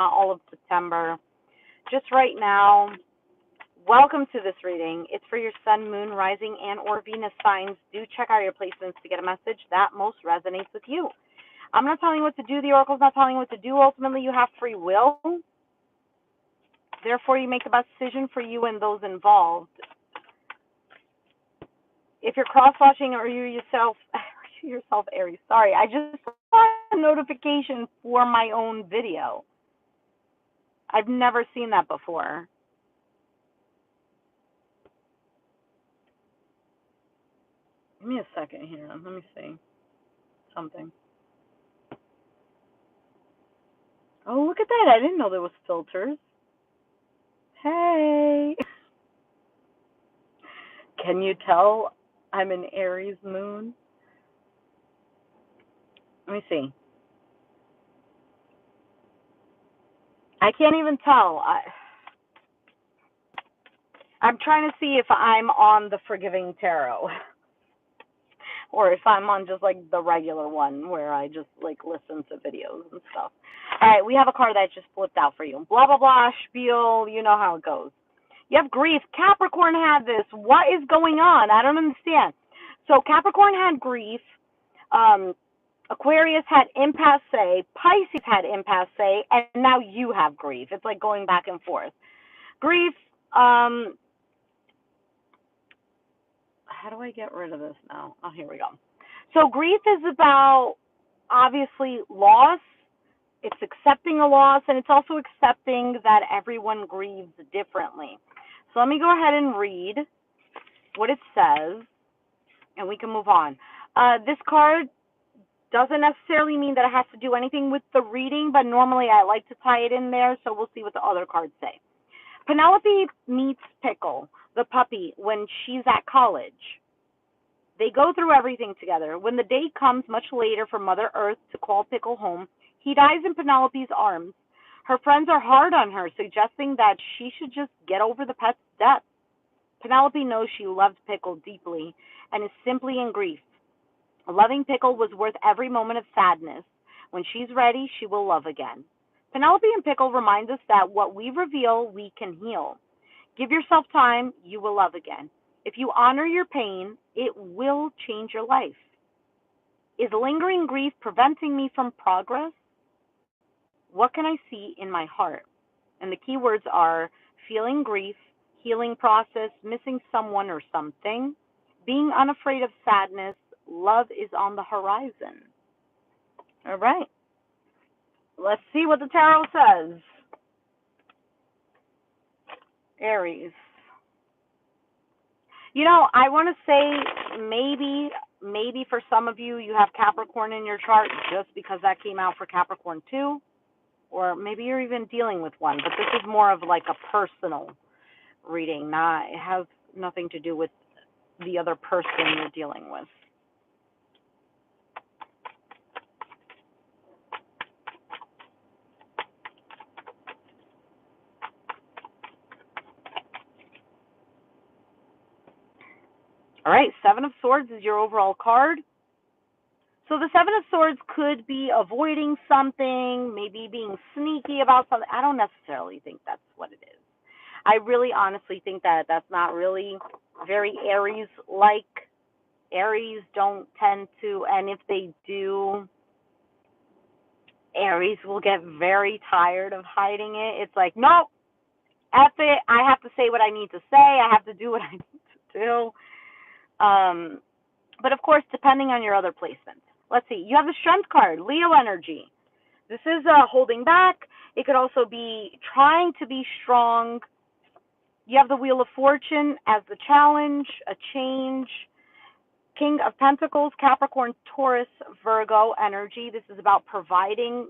not all of September. Just right now. Welcome to this reading. It's for your sun, moon, rising, and or Venus signs. Do check out your placements to get a message that most resonates with you. I'm not telling you what to do. The oracle's not telling you what to do. Ultimately, you have free will. Therefore, you make the best decision for you and those involved. If you're cross-watching or you yourself, Aries, sorry, I just got a notification for my own video. I've never seen that before. Give me a second here. Let me see something. Oh, look at that. I didn't know there was filters. Hey. Can you tell I'm an Aries moon? Let me see. I can't even tell. I'm trying to see if I'm on the Forgiving Tarot or if I'm on just like the regular one where I just like listen to videos and stuff. All right, we have a card that just flipped out for you. Blah, blah, blah, spiel. You know how it goes. You have grief. Capricorn had this. What is going on? I don't understand. So Capricorn had grief. Aquarius had impasse, Pisces had impasse, and now you have grief. It's like going back and forth. Grief, how do I get rid of this now? Oh, here we go. So grief is about obviously loss. It's accepting a loss, and it's also accepting that everyone grieves differently. So let me go ahead and read what it says, and we can move on. This card doesn't necessarily mean that it has to do anything with the reading, but normally I like to tie it in there, so we'll see what the other cards say. Penelope meets Pickle, the puppy, when she's at college. They go through everything together. When the day comes much later for Mother Earth to call Pickle home, he dies in Penelope's arms. Her friends are hard on her, suggesting that she should just get over the pet's death. Penelope knows she loves Pickle deeply and is simply in grief. Loving Pickle was worth every moment of sadness. When she's ready, she will love again. Penelope and Pickle remind us that what we reveal, we can heal. Give yourself time, you will love again. If you honor your pain, it will change your life. Is lingering grief preventing me from progress? What can I see in my heart? And the key words are feeling grief, healing process, missing someone or something, being unafraid of sadness, love is on the horizon. All right. Let's see what the tarot says. Aries. You know, I want to say maybe for some of you, you have Capricorn in your chart just because that came out for Capricorn too. Or maybe you're even dealing with one, but this is more of like a personal reading. It has nothing to do with the other person you're dealing with. All right, Seven of Swords is your overall card. So the Seven of Swords could be avoiding something, maybe being sneaky about something. I don't necessarily think that's what it is. I really honestly think that that's not really very Aries-like. Aries don't tend to, and if they do, Aries will get very tired of hiding it. It's like, nope, F it. I have to say what I need to say. I have to do what I need to do. But of course, depending on your other placements. Let's see. You have the Strength card, Leo energy. This is holding back. It could also be trying to be strong. You have the Wheel of Fortune as the challenge, a change. King of Pentacles, Capricorn, Taurus, Virgo energy. This is about providing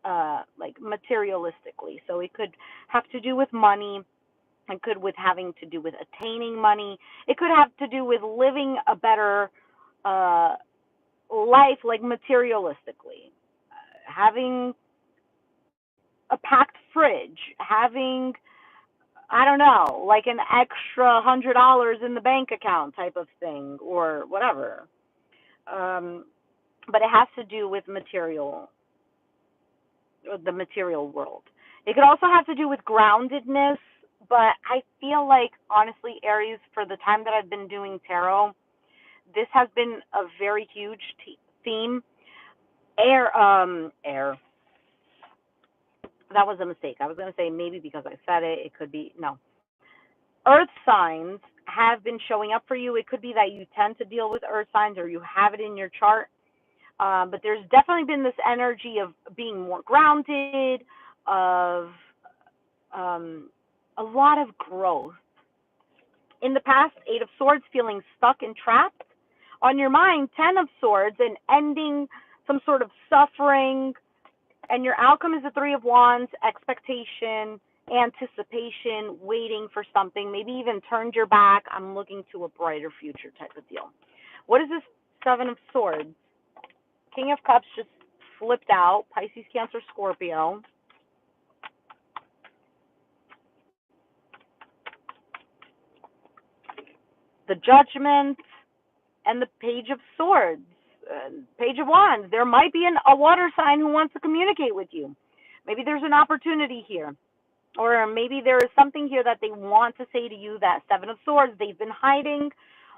like materialistically. So it could have to do with money. It could with having to do with attaining money. It could have to do with living a better life, like materialistically. Having a packed fridge, having, I don't know, like an extra $100 in the bank account type of thing, or whatever. But it has to do with the material world. It could also have to do with groundedness, but I feel like, honestly, Aries, for the time that I've been doing tarot, this has been a very huge theme. Air. That was a mistake. I was going to say maybe because I said it, it could be, no. Earth signs have been showing up for you. It could be that you tend to deal with earth signs or you have it in your chart. But there's definitely been this energy of being more grounded, of um, a lot of growth. In the past, Eight of Swords, feeling stuck and trapped. On your mind, Ten of Swords, and ending some sort of suffering. And your outcome is the Three of Wands, expectation, anticipation, waiting for something, maybe even turned your back. I'm looking to a brighter future type of deal. What is this Seven of Swords? King of Cups just flipped out. Pisces, Cancer, Scorpio. The Judgment and the Page of Swords. Page of Wands. There might be a water sign who wants to communicate with you. Maybe there's an opportunity here. Or maybe there is something here that they want to say to you, that Seven of Swords, they've been hiding,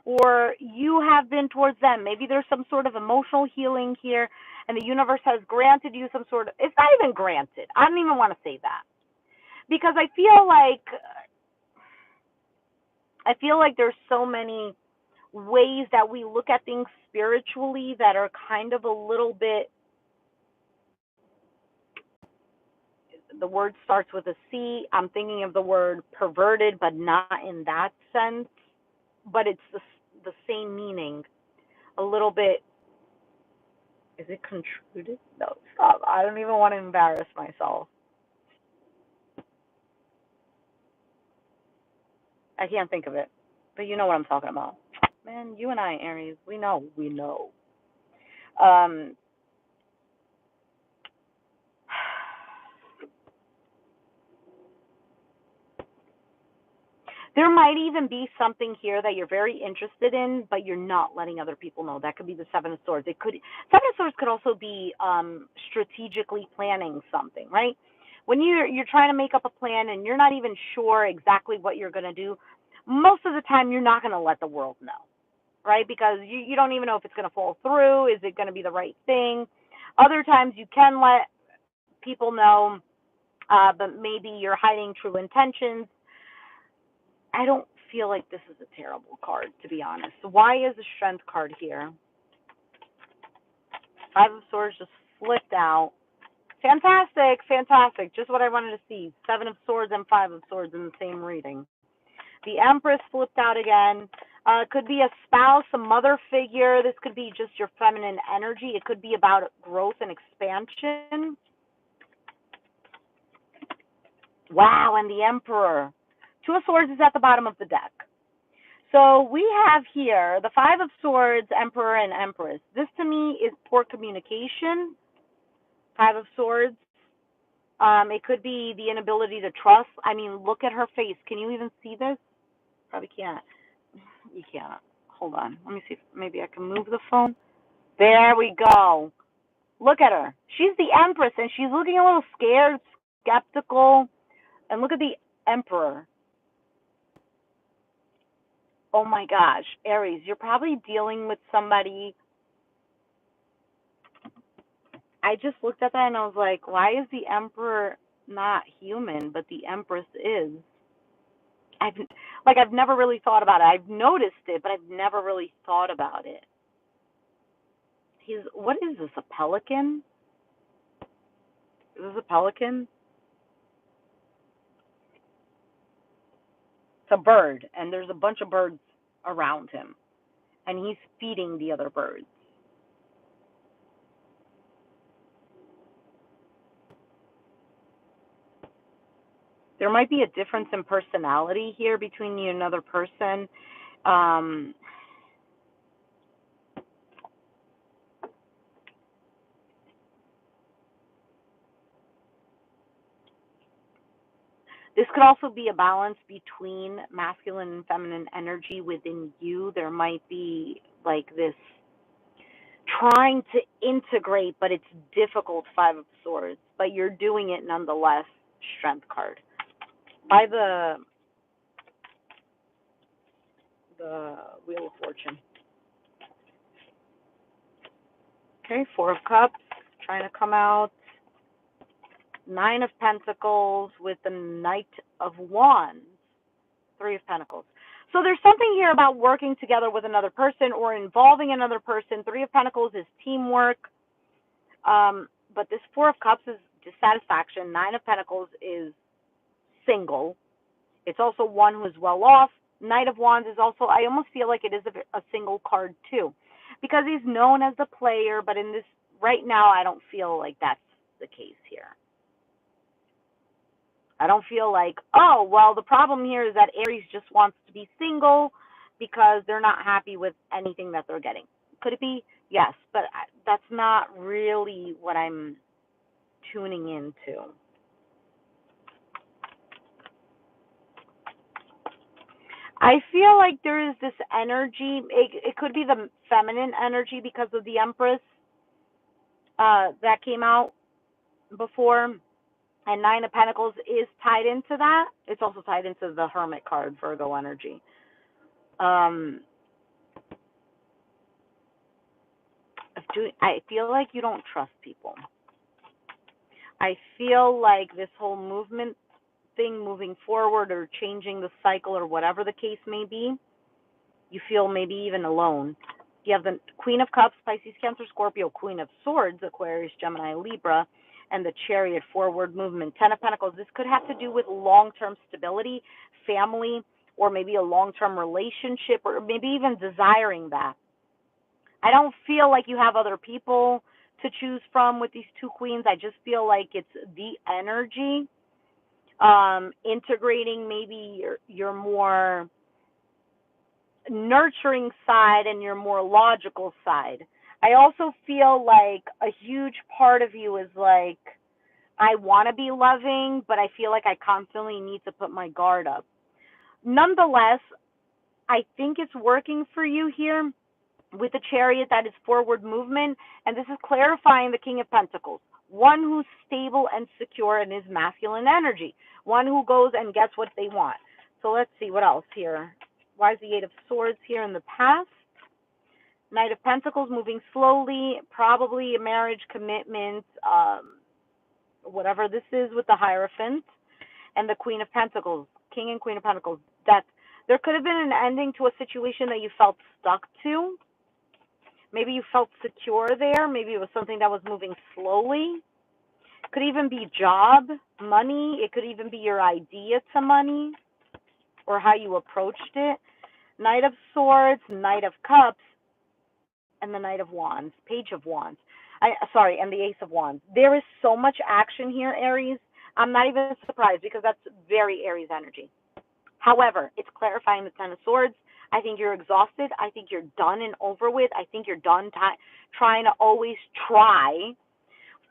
or you have been towards them. Maybe there's some sort of emotional healing here, and the universe has granted you some sort of, it's not even granted. I don't even want to say that. Because I feel like there's so many ways that we look at things spiritually that are kind of a little bit, the word starts with a C. I'm thinking of the word perverted, but not in that sense. But it's the same meaning. A little bit, is it contruded? No, stop. I don't even want to embarrass myself. I can't think of it. But you know what I'm talking about. Man, you and I, Aries, we know. We know. Um, There might even be something here that you're very interested in, but you're not letting other people know. That could be the Seven of Swords. It could Seven of Swords could also be strategically planning something, right? When you're trying to make up a plan and you're not even sure exactly what you're going to do, most of the time you're not going to let the world know, right? Because you don't even know if it's going to fall through. Is it going to be the right thing? Other times you can let people know, but maybe you're hiding true intentions. I don't feel like this is a terrible card, to be honest. Why is the Strength card here? Five of Swords just flipped out. Fantastic, fantastic. Just what I wanted to see. Seven of Swords and Five of Swords in the same reading. The Empress flipped out again. Could be a spouse, a mother figure. This could be just your feminine energy. It could be about growth and expansion. Wow, and the Emperor. Two of Swords is at the bottom of the deck. So we have here the Five of Swords, Emperor and Empress. This to me is poor communication. Five of Swords. It could be the inability to trust. I mean, look at her face. Can you even see this? Probably can't. You can't. Hold on. Let me see if maybe I can move the phone. There we go. Look at her. She's the Empress, and she's looking a little scared, skeptical. And look at the Emperor. Oh my gosh, Aries, you're probably dealing with somebody. I just looked at that and I was like, why is the Emperor not human, but the Empress is? I've I've never really thought about it. I've noticed it, but I've never really thought about it. What is this? A pelican? Is this a pelican? It's a bird, and there's a bunch of birds around him, and he's feeding the other birds. There might be a difference in personality here between you and another person. Um, This could also be a balance between masculine and feminine energy within you. There might be like this trying to integrate, but it's difficult, Five of Swords, but you're doing it nonetheless. Strength card. By the Wheel of Fortune. Okay, Four of Cups, trying to come out. Nine of Pentacles with the Knight of Wands. Three of Pentacles. So there's something here about working together with another person or involving another person. Three of Pentacles is teamwork. But this Four of Cups is dissatisfaction. Nine of Pentacles is single. It's also one who is well off. Knight of Wands is also, I almost feel like it is a single card too. Because he's known as the player, but in this, right now, I don't feel like that's the case here. I don't feel like, oh, well, the problem here is that Aries just wants to be single because they're not happy with anything that they're getting. Could it be? Yes, but that's not really what I'm tuning into. I feel like there is this energy. It could be the feminine energy because of the Empress that came out before. And Nine of Pentacles is tied into that. It's also tied into the Hermit card, Virgo energy. I feel like you don't trust people. I feel like this whole movement thing, moving forward or changing the cycle or whatever the case may be, you feel maybe even alone. You have the Queen of Cups, Pisces, Cancer, Scorpio, Queen of Swords, Aquarius, Gemini, Libra, and the Chariot, forward movement. Ten of Pentacles. This could have to do with long-term stability, family, or maybe a long-term relationship, or maybe even desiring that. I don't feel like you have other people to choose from with these two queens. I just feel like it's the energy, integrating maybe your more nurturing side and your more logical side. I also feel like a huge part of you is like, I want to be loving, but I feel like I constantly need to put my guard up. Nonetheless, I think it's working for you here with the Chariot. That is forward movement, and this is clarifying the King of Pentacles. One who's stable and secure in his masculine energy. One who goes and gets what they want. So let's see what else here. Why is the Eight of Swords here in the past? Knight of Pentacles, moving slowly, probably a marriage commitment, whatever this is with the Hierophant, and the Queen of Pentacles, King and Queen of Pentacles, death. There could have been an ending to a situation that you felt stuck to. Maybe you felt secure there. Maybe it was something that was moving slowly. It could even be job, money. It could even be your idea to money or how you approached it. Knight of Swords, Knight of Cups, and the Knight of Wands, Page of Wands. And the Ace of Wands. There is so much action here, Aries. I'm not even surprised because that's very Aries energy. However, it's clarifying the Ten of Swords. I think you're exhausted. I think you're done and over with. I think you're done trying to always try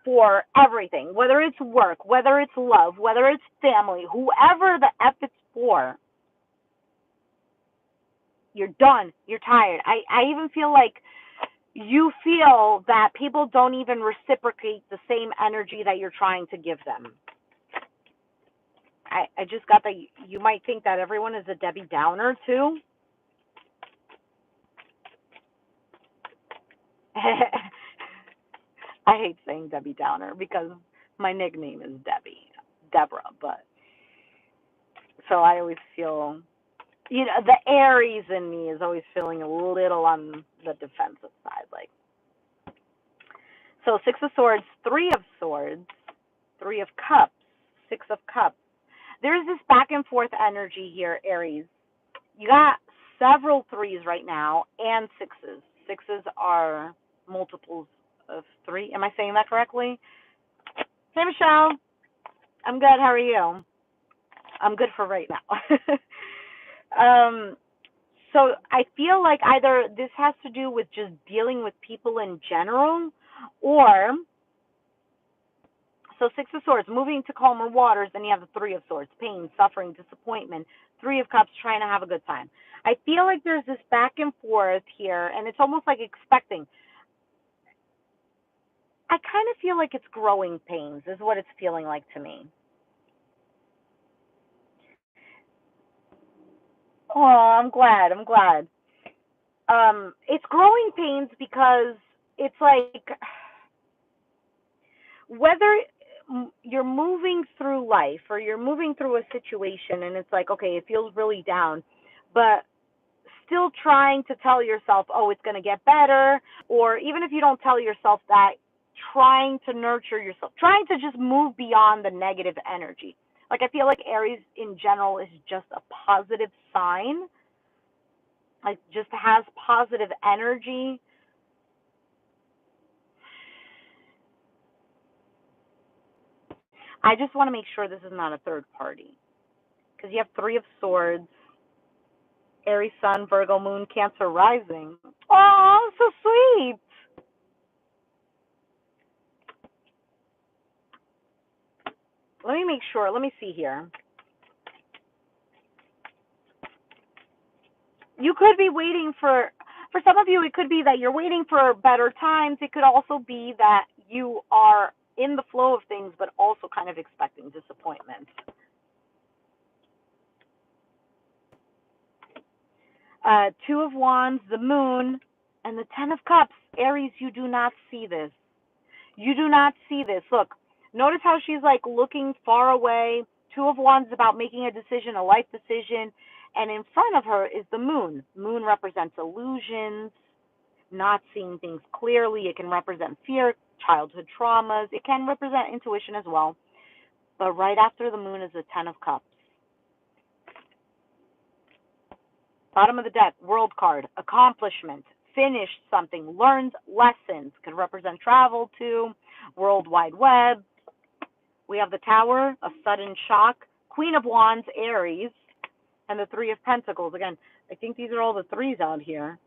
for everything, whether it's work, whether it's love, whether it's family, whoever the F it's for. You're done. You're tired. I even feel like you feel that people don't even reciprocate the same energy that you're trying to give them. I just got that you might think that everyone is a Debbie Downer too. I hate saying Debbie Downer because my nickname is Deborah, but so I always feel, the Aries in me is always feeling a little on the defensive side, like. So Six of Swords, Three of Swords, Three of Cups, Six of Cups. There's this back and forth energy here, Aries. You got several threes right now and sixes. Sixes are multiples of three. Am I saying that correctly? Hey, Michelle. I'm good. How are you? I'm good for right now. So I feel like either this has to do with just dealing with people in general, or so Six of Swords, moving to calmer waters, then you have the Three of Swords, pain, suffering, disappointment. Three of Cups, trying to have a good time. I feel like there's this back and forth here, and it's almost like expecting. I kind of feel like it's growing pains, is what it's feeling like to me. Oh, I'm glad. I'm glad. It's growing pains because it's like whether you're moving through life or you're moving through a situation and it's like, okay, it feels really down, but still trying to tell yourself, oh, it's going to get better, or even if you don't tell yourself that, trying to nurture yourself, trying to just move beyond the negative energy. Like, I feel like Aries in general is just a positive sign, like, just has positive energy. I just want to make sure this is not a third party because you have Three of Swords, Aries Sun, Virgo Moon, Cancer Rising. Oh, so sweet. Let me make sure. Let me see here. You could be waiting for some of you, it could be that you're waiting for better times. It could also be that you are in the flow of things, but also kind of expecting disappointment. Two of Wands, the Moon, and the Ten of Cups. Aries, you do not see this. You do not see this. Look, notice how she's like looking far away. Two of Wands is about making a decision, a life decision. And in front of her is the Moon. Moon represents illusions, not seeing things clearly. It can represent fear, childhood traumas. It can represent intuition as well. But right after the Moon is the Ten of Cups. Bottom of the deck, World card, accomplishment, finished something, learned lessons. Could represent travel too, World Wide Web. We have the Tower, a sudden shock, Queen of Wands, Aries, and the Three of Pentacles. Again, I think these are all the threes out here.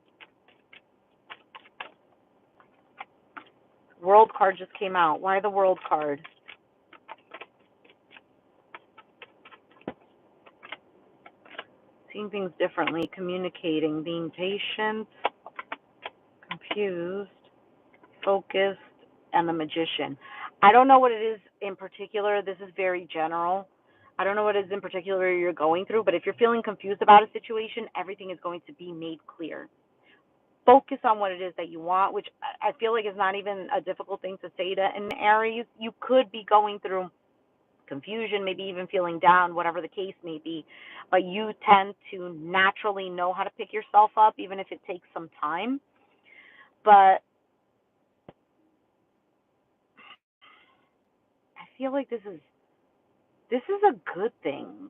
World card just came out. Why the World card? Seeing things differently, communicating, being patient, confused, focused, and the Magician. I don't know what it is in particular. This is very general. I don't know what it is in particular you're going through, but if you're feeling confused about a situation, everything is going to be made clear. Focus on what it is that you want, which I feel like is not even a difficult thing to say to an Aries. You could be going through confusion, maybe even feeling down, whatever the case may be, but you tend to naturally know how to pick yourself up, even if it takes some time. But I feel like this is a good thing.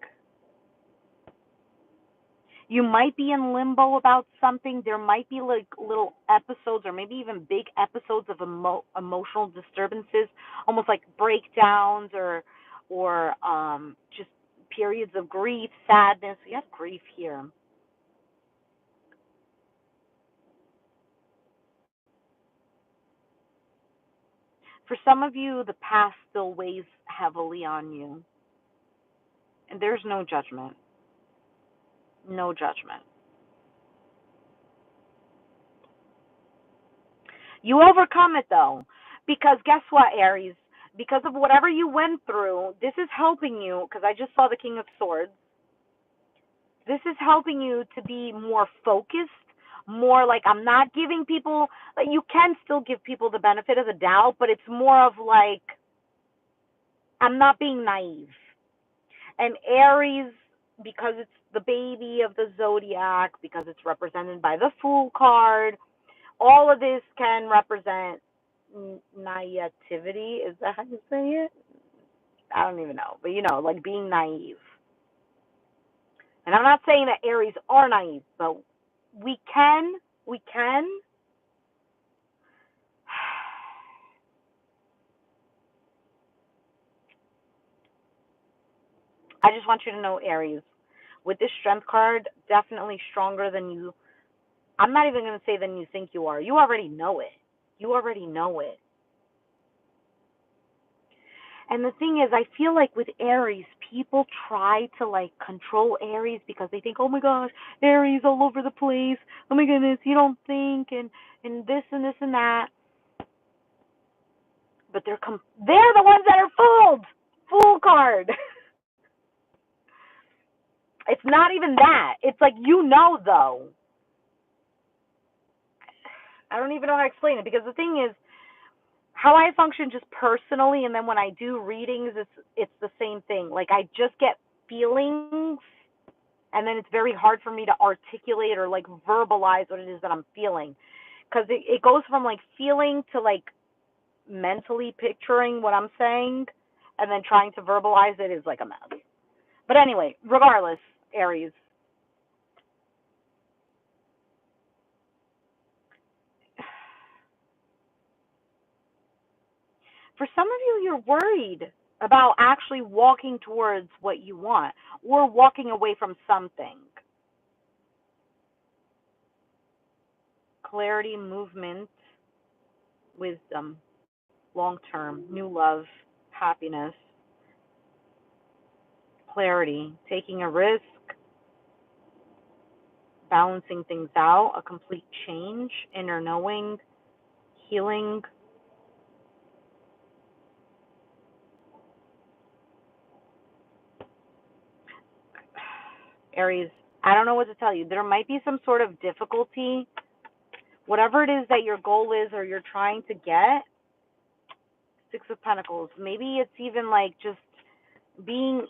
You might be in limbo about something. There might be like little episodes or maybe even big episodes of emotional disturbances, almost like breakdowns or just periods of grief, sadness. We have grief here. For some of you, the past still weighs heavily on you, and there's no judgment. No judgment. You overcome it though, because guess what, Aries? Because of whatever you went through, this is helping you. Because I just saw the King of Swords. This is helping you to be more focused, more like I'm not giving people. Like, you can still give people the benefit of the doubt, but it's more of like I'm not being naive. And Aries, because it's the baby of the zodiac, because it's represented by the Fool card, all of this can represent naivety. Is that how you say it? I don't even know. But like being naive. And I'm not saying that Aries are naive, but we can, we can. I just want you to know, Aries, with this strength card, definitely stronger than you. I'm not even going to say than you think you are. You already know it. You already know it. And the thing is, I feel like with Aries, people try to like control Aries because they think, oh my gosh, Aries all over the place. Oh my goodness, you don't think and this and this and that. But they're the ones that are fooled. Fool card. It's not even that. It's like, though. I don't even know how to explain it, because the thing is, how I function just personally, and then when I do readings, it's the same thing. Like, I just get feelings, and then it's very hard for me to articulate or like verbalize what it is that I'm feeling, because it goes from like feeling to like mentally picturing what I'm saying, and then trying to verbalize it is like a mess. But anyway, regardless, Aries. For some of you, you're worried about actually walking towards what you want or walking away from something. Clarity, movement, wisdom, long term, new love, happiness, clarity, taking a risk, balancing things out, a complete change, inner knowing, healing. Aries, I don't know what to tell you. There might be some sort of difficulty, whatever it is that your goal is or you're trying to get. Six of Pentacles. Maybe it's even like just being,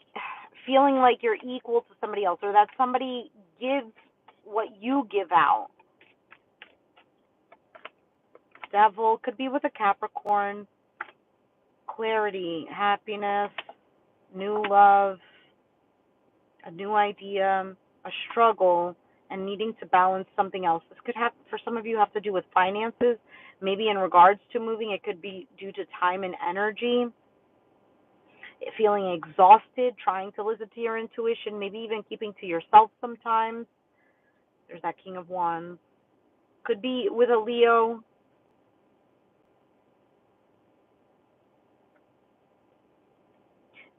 feeling like you're equal to somebody else, or that somebody gives what you give out. Devil could be with a Capricorn. Clarity, happiness, new love, a new idea, a struggle, and needing to balance something else. This could have, for some of you, have to do with finances. Maybe in regards to moving, it could be due to time and energy. Feeling exhausted, trying to listen to your intuition, maybe even keeping to yourself sometimes. There's that King of Wands. Could be with a Leo.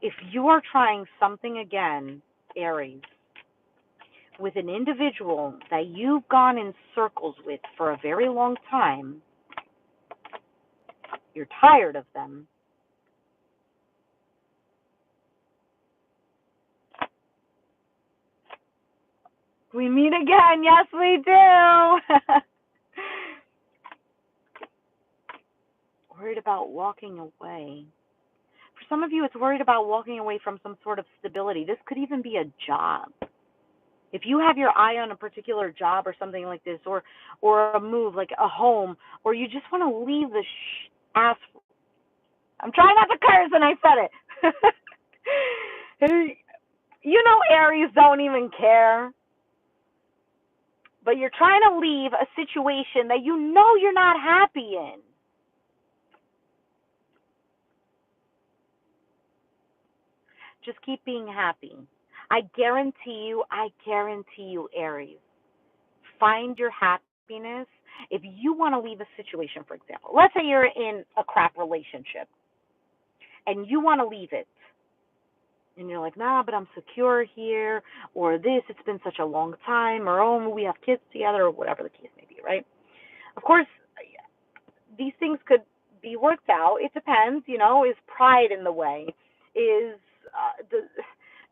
If you are trying something again, Aries, with an individual that you've gone in circles with for a very long time, you're tired of them, we meet again. Yes, we do. Worried about walking away. For some of you, it's worried about walking away from some sort of stability. This could even be a job. If you have your eye on a particular job or something like this, or a move like a home, or you just want to leave the ass. I'm trying not to curse, and I said it. Aries don't even care. But you're trying to leave a situation that you know you're not happy in. Just keep being happy. I guarantee you, Aries, find your happiness. If you want to leave a situation, for example, let's say you're in a crap relationship and you want to leave it. And you're like, nah, but I'm secure here, or this, it's been such a long time, or oh, we have kids together, or whatever the case may be, right? Of course, these things could be worked out. It depends, is pride in the way? Is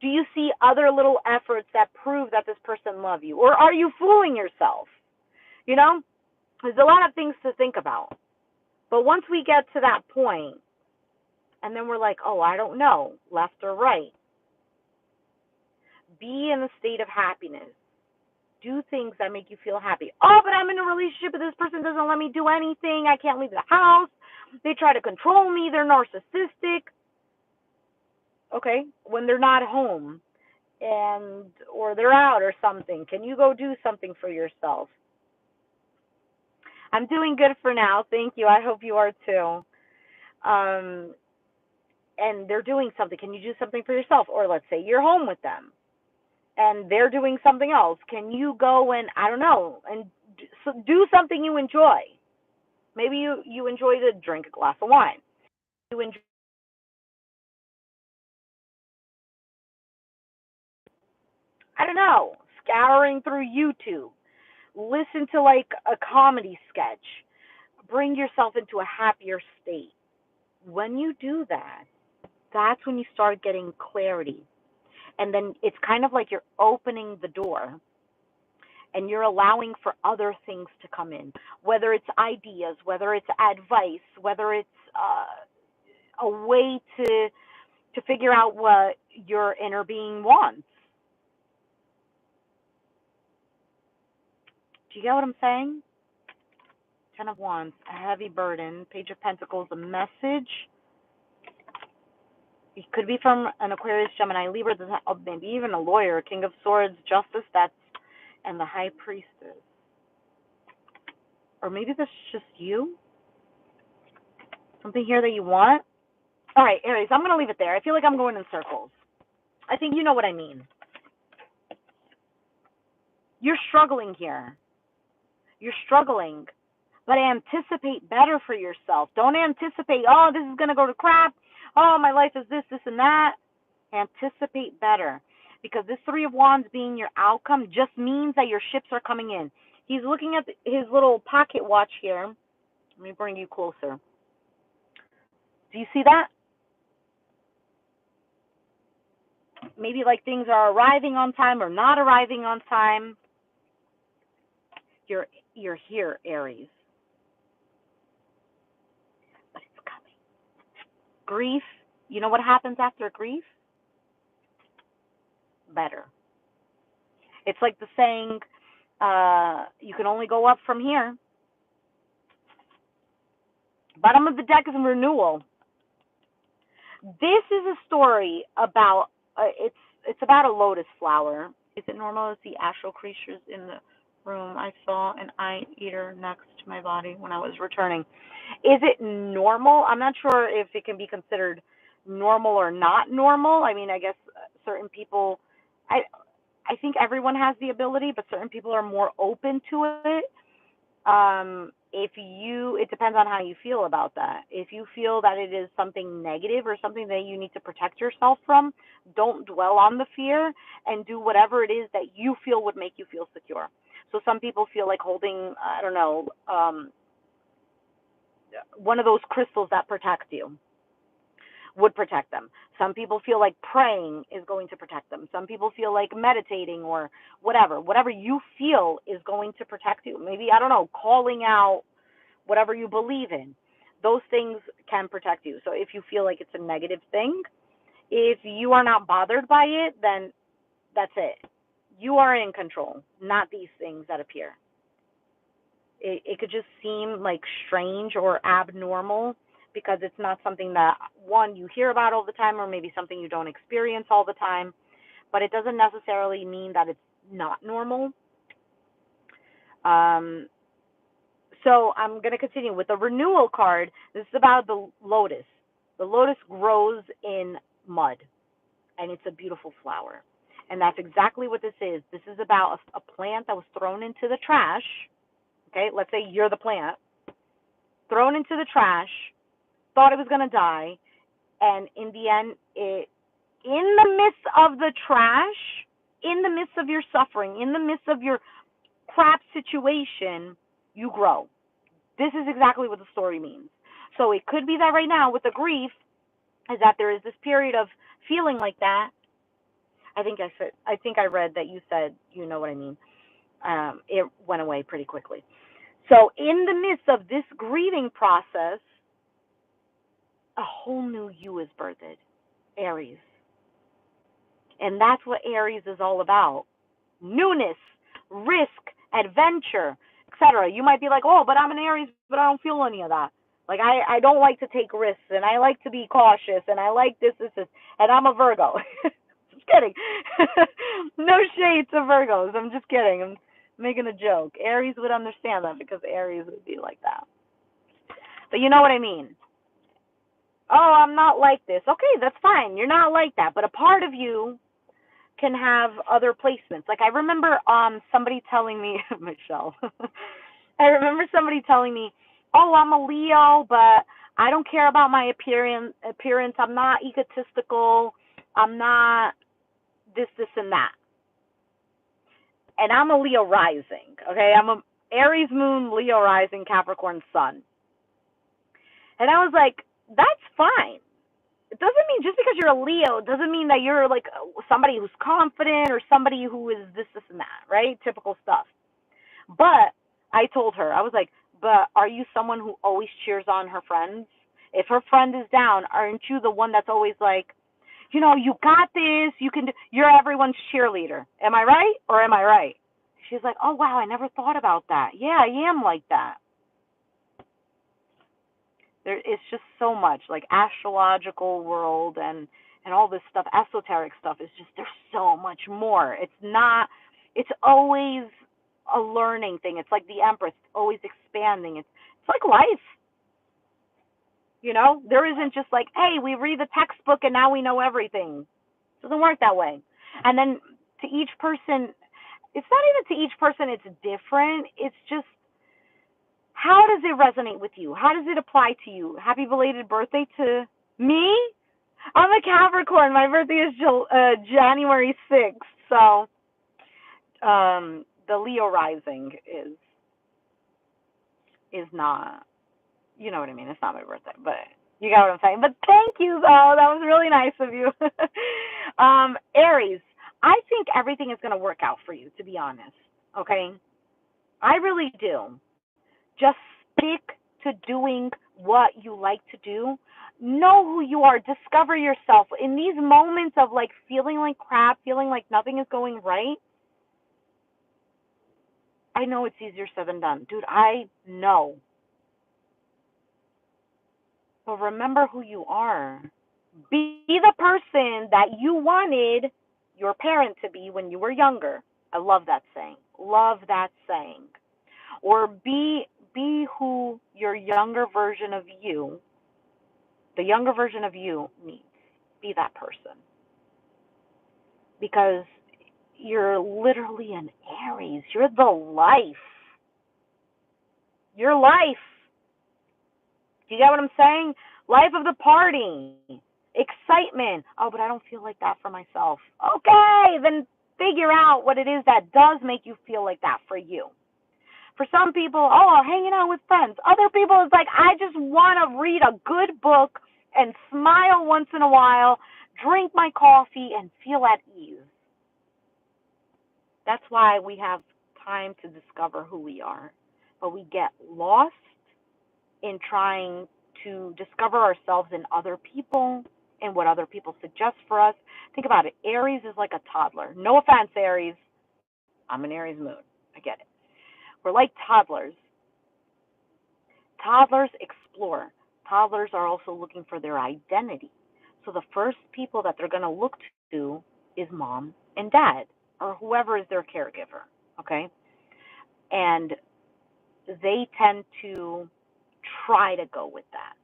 do you see other little efforts that prove that this person loves you? Or are you fooling yourself? There's a lot of things to think about. But once we get to that point, and then we're like, oh, I don't know, left or right, be in a state of happiness. Do things that make you feel happy. Oh, but I'm in a relationship, but this person doesn't let me do anything. I can't leave the house. They try to control me. They're narcissistic. Okay, when they're not home or they're out or something, can you go do something for yourself? I'm doing good for now. Thank you. I hope you are too. Um, and they're doing something. Can you do something for yourself? Or let's say you're home with them and they're doing something else. Can you go and, I don't know, and do something you enjoy? Maybe you enjoy to drink a glass of wine. You enjoy, I don't know, scouring through YouTube. Listen to like a comedy sketch. Bring yourself into a happier state. When you do that, that's when you start getting clarity. And then it's kind of like you're opening the door and you're allowing for other things to come in, whether it's ideas, whether it's advice, whether it's a way to figure out what your inner being wants. Do you get what I'm saying? Ten of Wands, a heavy burden. Page of Pentacles, a message. It could be from an Aquarius, Gemini, Libra, maybe even a lawyer. King of Swords, Justice, and the High Priestess. Or maybe that's just you. Something here that you want. All right, Aries, I'm going to leave it there. I feel like I'm going in circles. I think you know what I mean. You're struggling here. You're struggling. But anticipate better for yourself. Don't anticipate, oh, this is going to go to crap. Oh, my life is this, this, and that. Anticipate better. Because this Three of Wands being your outcome just means that your ships are coming in. He's looking at his little pocket watch here. Let me bring you closer. Do you see that? Maybe like things are arriving on time or not arriving on time. You're here, Aries. But it's coming. Grief. You know what happens after grief? Better. It's like the saying, you can only go up from here. Bottom of the deck is renewal. This is a story about, it's about a lotus flower. Is it normal to see astral creatures in the room? I saw an eye eater next to my body when I was returning. Is it normal? I'm not sure if it can be considered normal or not normal. I mean, I guess certain people, I think everyone has the ability, but certain people are more open to it. It depends on how you feel about that. If you feel that it is something negative or something that you need to protect yourself from, don't dwell on the fear and do whatever it is that you feel would make you feel secure. So some people feel like holding, I don't know, one of those crystals that protect you would protect them. Some people feel like praying is going to protect them. Some people feel like meditating or whatever you feel is going to protect you. Maybe, I don't know, calling out whatever you believe in. Those things can protect you. So if you feel like it's a negative thing, if you are not bothered by it, then that's it. You are in control, not these things that appear. It could just seem like strange or abnormal because it's not something that, one, you hear about all the time, or maybe something you don't experience all the time, but it doesn't necessarily mean that it's not normal. So I'm going to continue with the renewal card. This is about the lotus. The lotus grows in mud, and it's a beautiful flower. And that's exactly what this is. This is about a plant that was thrown into the trash. Okay, let's say you're the plant. Thrown into the trash, thought it was going to die, and in the end, in the midst of the trash, in the midst of your suffering, in the midst of your crap situation, you grow. This is exactly what the story means. So it could be that right now with the grief is that there is this period of feeling like that. I think I read that you said, you know what I mean. It went away pretty quickly. So in the midst of this grieving process, a whole new you is birthed, Aries. And that's what Aries is all about. Newness, risk, adventure, etc. You might be like, oh, but I'm an Aries, but I don't feel any of that. Like, I don't like to take risks, and I like to be cautious, and I like this, and I'm a Virgo. Just kidding. No shade to Virgos. I'm just kidding. I'm making a joke. Aries would understand that because Aries would be like that. But you know what I mean. Oh, I'm not like this. Okay, that's fine. You're not like that. But a part of you can have other placements. Like I remember somebody telling me, Michelle, I remember somebody telling me, oh, I'm a Leo, but I don't care about my appearance. I'm not egotistical. I'm not this, and that. And I'm a Leo rising, okay? I'm a Aries moon, Leo rising, Capricorn sun. And I was like, that's fine. It doesn't mean just because you're a Leo, it doesn't mean that you're like somebody who's confident or somebody who is this, and that, right? Typical stuff. But I told her, I was like, but are you someone who always cheers on her friends? If her friend is down, aren't you the one that's always like, you got this, you can do, you're everyone's cheerleader. Am I right or am I right? She's like, oh wow, I never thought about that. Yeah, I am like that. It's just so much like astrological world and all this stuff, esoteric stuff is just there's so much more. It's not. It's always a learning thing. It's like the Empress, always expanding. It's like life. There isn't just like, hey, we read the textbook and now we know everything. It doesn't work that way. And then to each person, it's not even to each person. It's different. It's just how does it resonate with you? How does it apply to you? Happy belated birthday to me. I'm a Capricorn. My birthday is January 6th. So the Leo rising is not, you know what I mean? It's not my birthday, but you got what I'm saying. But thank you, though. That was really nice of you. Aries, I think everything is going to work out for you, to be honest. Okay? I really do. Just stick to doing what you like to do. Know who you are. Discover yourself. In these moments of like feeling like crap, feeling like nothing is going right, I know it's easier said than done. Dude, I know. But remember who you are. Be the person that you wanted your parent to be when you were younger. I love that saying. Love that saying. Or be who your younger version of you, the younger version of you needs. Be that person. Because you're literally an Aries. You're the life. Your life. Do you get what I'm saying? Life of the party. Excitement. Oh, but I don't feel like that for myself. Okay, then figure out what it is that does make you feel like that for you. For some people, oh, hanging out with friends. Other people, it's like, I just want to read a good book and smile once in a while, drink my coffee, and feel at ease. That's why we have time to discover who we are. But we get lost in trying to discover ourselves in other people and what other people suggest for us. Think about it. Aries is like a toddler. No offense, Aries. I'm an Aries moon. I get it. We're like toddlers. Toddlers explore. Toddlers are also looking for their identity. So the first people that they're going to look to is mom and dad or whoever is their caregiver. Okay? And they tend to try to go with that.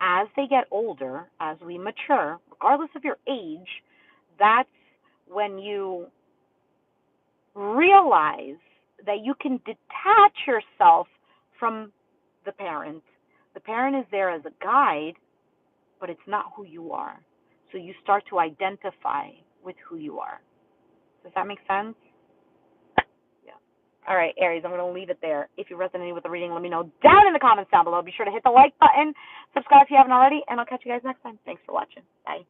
As they get older, as we mature, regardless of your age, that's when you realize that you can detach yourself from the parent. The parent is there as a guide, but it's not who you are. So you start to identify with who you are. Does that make sense? Yeah. All right, Aries, I'm going to leave it there. If you resonated with the reading, let me know down in the comments down below. Be sure to hit the like button, subscribe if you haven't already, and I'll catch you guys next time. Thanks for watching. Bye.